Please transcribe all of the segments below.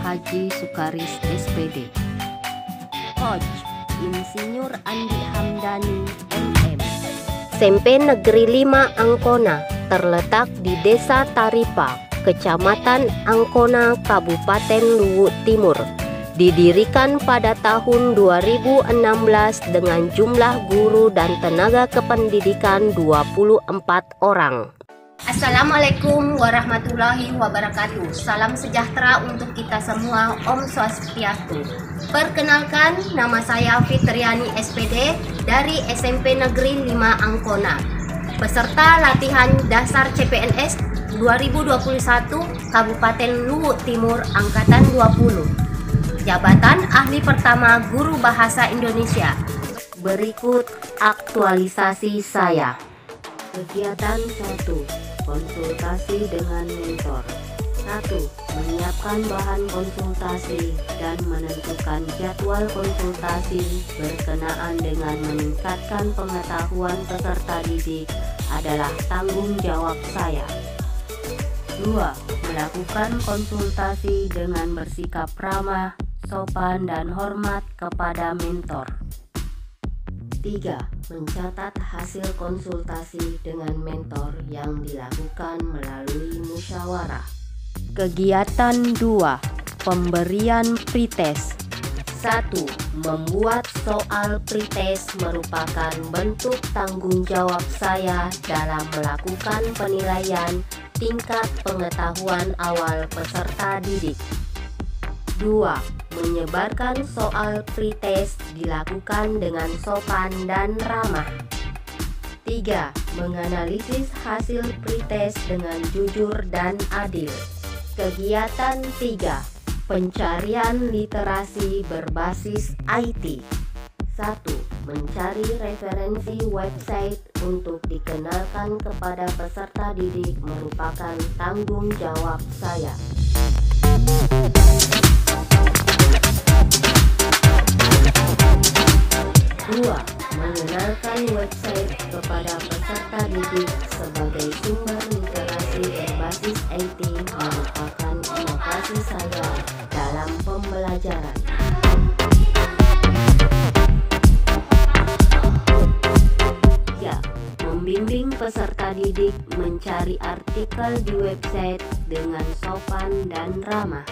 Haji Sukaris SPD. Coach Insinyur Andi Hamdani MM. SMP Negeri 5 Angkona terletak di Desa Taripa, Kecamatan Angkona, Kabupaten Luwu Timur. Didirikan pada tahun 2016 dengan jumlah guru dan tenaga kependidikan 24 orang. Assalamualaikum warahmatullahi wabarakatuh. Salam sejahtera untuk kita semua. Om Swastiastu. Perkenalkan, nama saya Fitriani SPD dari SMP Negeri 5 Angkona. Peserta latihan dasar CPNS 2021 Kabupaten Luwu Timur Angkatan 20. Jabatan Ahli Pertama Guru Bahasa Indonesia. Berikut aktualisasi saya. Kegiatan 1. Konsultasi dengan mentor. 1. Menyiapkan bahan konsultasi dan menentukan jadwal konsultasi berkenaan dengan meningkatkan pengetahuan peserta didik adalah tanggung jawab saya. 2. Melakukan konsultasi dengan bersikap ramah, sopan dan hormat kepada mentor. 3. Mencatat hasil konsultasi dengan mentor yang dilakukan melalui musyawarah. Kegiatan 2. Pemberian pretest. 1. Membuat soal pretest merupakan bentuk tanggung jawab saya dalam melakukan penilaian tingkat pengetahuan awal peserta didik. 2. Menyebarkan soal pretest dilakukan dengan sopan dan ramah. 3. Menganalisis hasil pretest dengan jujur dan adil. Kegiatan 3. Pencarian literasi berbasis IT. 1. Mencari referensi website untuk dikenalkan kepada peserta didik merupakan tanggung jawab saya. 2. Mengenalkan website kepada peserta didik sebagai sumber literasi berbasis IT merupakan inovasi saya dalam pembelajaran. 3. Membimbing peserta didik mencari artikel di website dengan sopan dan ramah.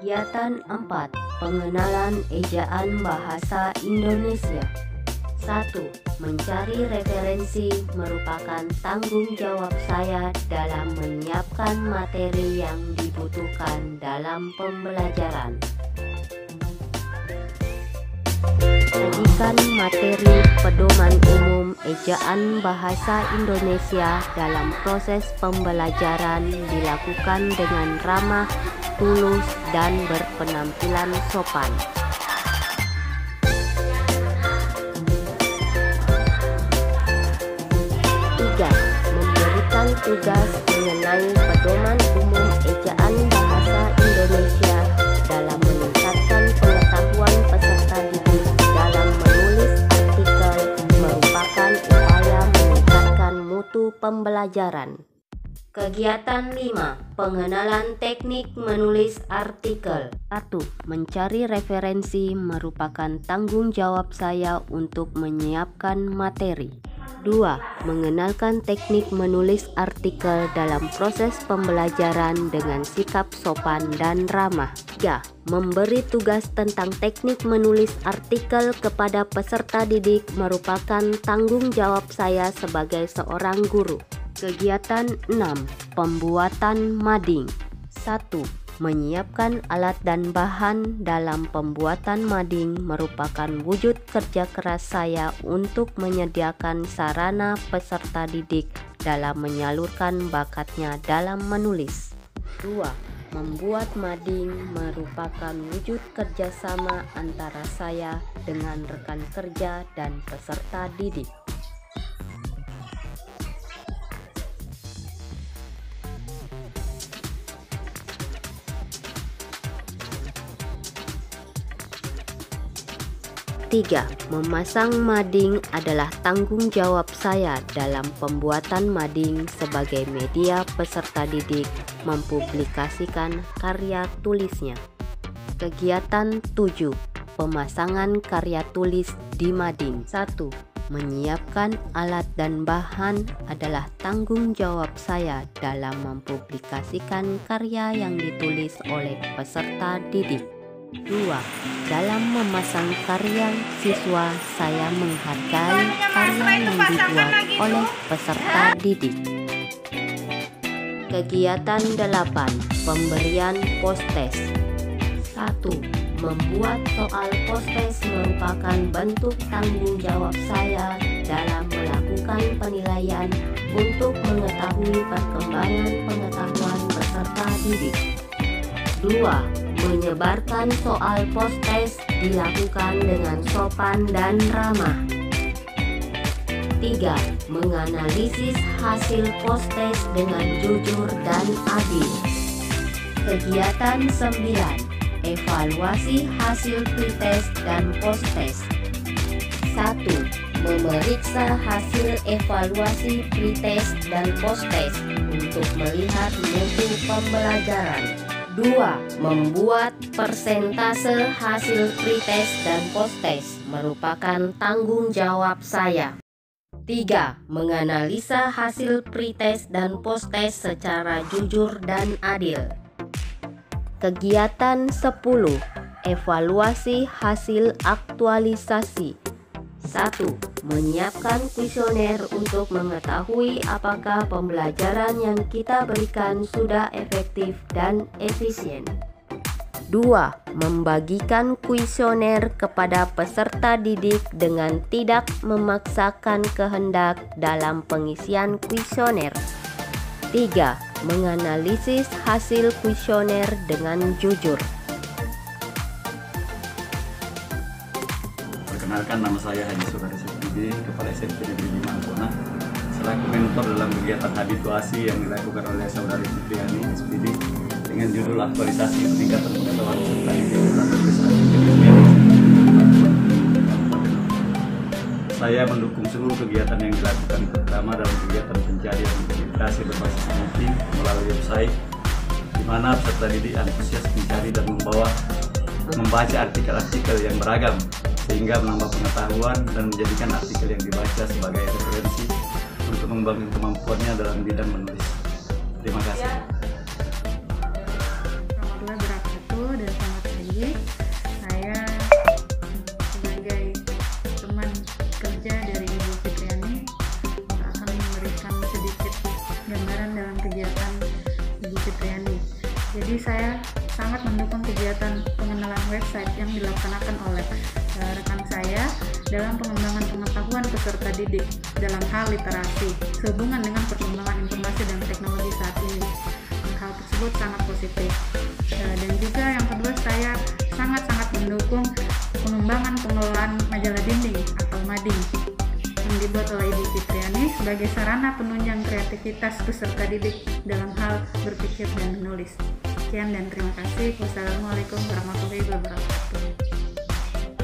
Kegiatan 4. Pengenalan ejaan bahasa Indonesia. 1. Mencari referensi merupakan tanggung jawab saya dalam menyiapkan materi yang dibutuhkan dalam pembelajaran. Sajikan materi pedoman umum ejaan bahasa Indonesia dalam proses pembelajaran dilakukan dengan ramah, tulus, dan berpenampilan sopan. 3. Memberikan tugas mengenai pedoman umum ejaan bahasa Indonesia dalam meningkatkan pengetahuan peserta didik dalam menulis artikel merupakan upaya meningkatkan mutu pembelajaran. Kegiatan 5. Pengenalan teknik menulis artikel. 1. Mencari referensi merupakan tanggung jawab saya untuk menyiapkan materi. 2. Mengenalkan teknik menulis artikel dalam proses pembelajaran dengan sikap sopan dan ramah. 3. Memberi tugas tentang teknik menulis artikel kepada peserta didik merupakan tanggung jawab saya sebagai seorang guru. Kegiatan 6. Pembuatan mading. 1. Menyiapkan alat dan bahan dalam pembuatan mading merupakan wujud kerja keras saya untuk menyediakan sarana peserta didik dalam menyalurkan bakatnya dalam menulis. 2. Membuat mading merupakan wujud kerjasama antara saya dengan rekan kerja dan peserta didik. 3. Memasang mading adalah tanggung jawab saya dalam pembuatan mading sebagai media peserta didik mempublikasikan karya tulisnya. Kegiatan 7. Pemasangan karya tulis di mading. 1. Menyiapkan alat dan bahan adalah tanggung jawab saya dalam mempublikasikan karya yang ditulis oleh peserta didik. 2. Dalam memasang karya siswa, saya menghargai karya yang dibuat oleh peserta didik. Kegiatan 8. Pemberian post-test. 1. Membuat soal post-test merupakan bentuk tanggung jawab saya dalam melakukan penilaian untuk mengetahui perkembangan pengetahuan peserta didik. 2. Menyebarkan soal post-test dilakukan dengan sopan dan ramah. 3. Menganalisis hasil post-test dengan jujur dan adil. Kegiatan 9. Evaluasi hasil pretest dan post-test. 1. Memeriksa hasil evaluasi pretest dan post-test untuk melihat mutu pembelajaran. 2. Membuat persentase hasil pretest dan post-test merupakan tanggung jawab saya. 3. Menganalisa hasil pretest dan post-test secara jujur dan adil. Kegiatan 10. Evaluasi hasil aktualisasi. 1. Menyiapkan kuesioner untuk mengetahui apakah pembelajaran yang kita berikan sudah efektif dan efisien. 2. Membagikan kuesioner kepada peserta didik dengan tidak memaksakan kehendak dalam pengisian kuesioner. 3. Menganalisis hasil kuesioner dengan jujur. Perkenalkan, nama saya Haji Sukari Sepidi, Kepala SMP Negeri 5 Ancona, selaku mentor dalam kegiatan habituasi yang dilakukan oleh Saudari Fitriani SPD dengan judul aktualisasi peningkatan pengetahuan peserta didik dalam prestasi kedisiplinan. Saya mendukung seluruh kegiatan yang dilakukan, pertama dalam kegiatan pencarian literasi berbasis meeting melalui website, di mana peserta didik antusias mencari dan membaca artikel-artikel yang beragam, sehingga menambah pengetahuan dan menjadikan artikel yang dibaca sebagai referensi untuk mengembangkan kemampuannya dalam bidang menulis. Terima kasih. Warahmatullahi wabarakatuh, dan selamat pagi. Saya sebagai teman kerja dari Ibu Fitriani akan memberikan sedikit gambaran dalam kegiatan Ibu Fitriani. Jadi saya sangat mendukung kegiatan pengenalan website yang dilaksanakan oleh rekan saya dalam pengembangan pengetahuan peserta didik dalam hal literasi sehubungan dengan perkembangan informasi dan teknologi saat ini. Hal tersebut sangat positif. Dan juga yang kedua, saya sangat-sangat mendukung pengembangan pengelolaan majalah dinding atau mading yang dibuat oleh Ibu Fitriani sebagai sarana penunjang kreativitas peserta didik dalam hal berpikir dan menulis. Sekian dan terima kasih. Wassalamualaikum warahmatullahi wabarakatuh.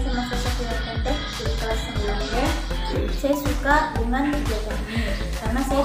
Nama saya Safira Tetek, di kelas 9B. Saya suka dengan kegiatan ini karena saya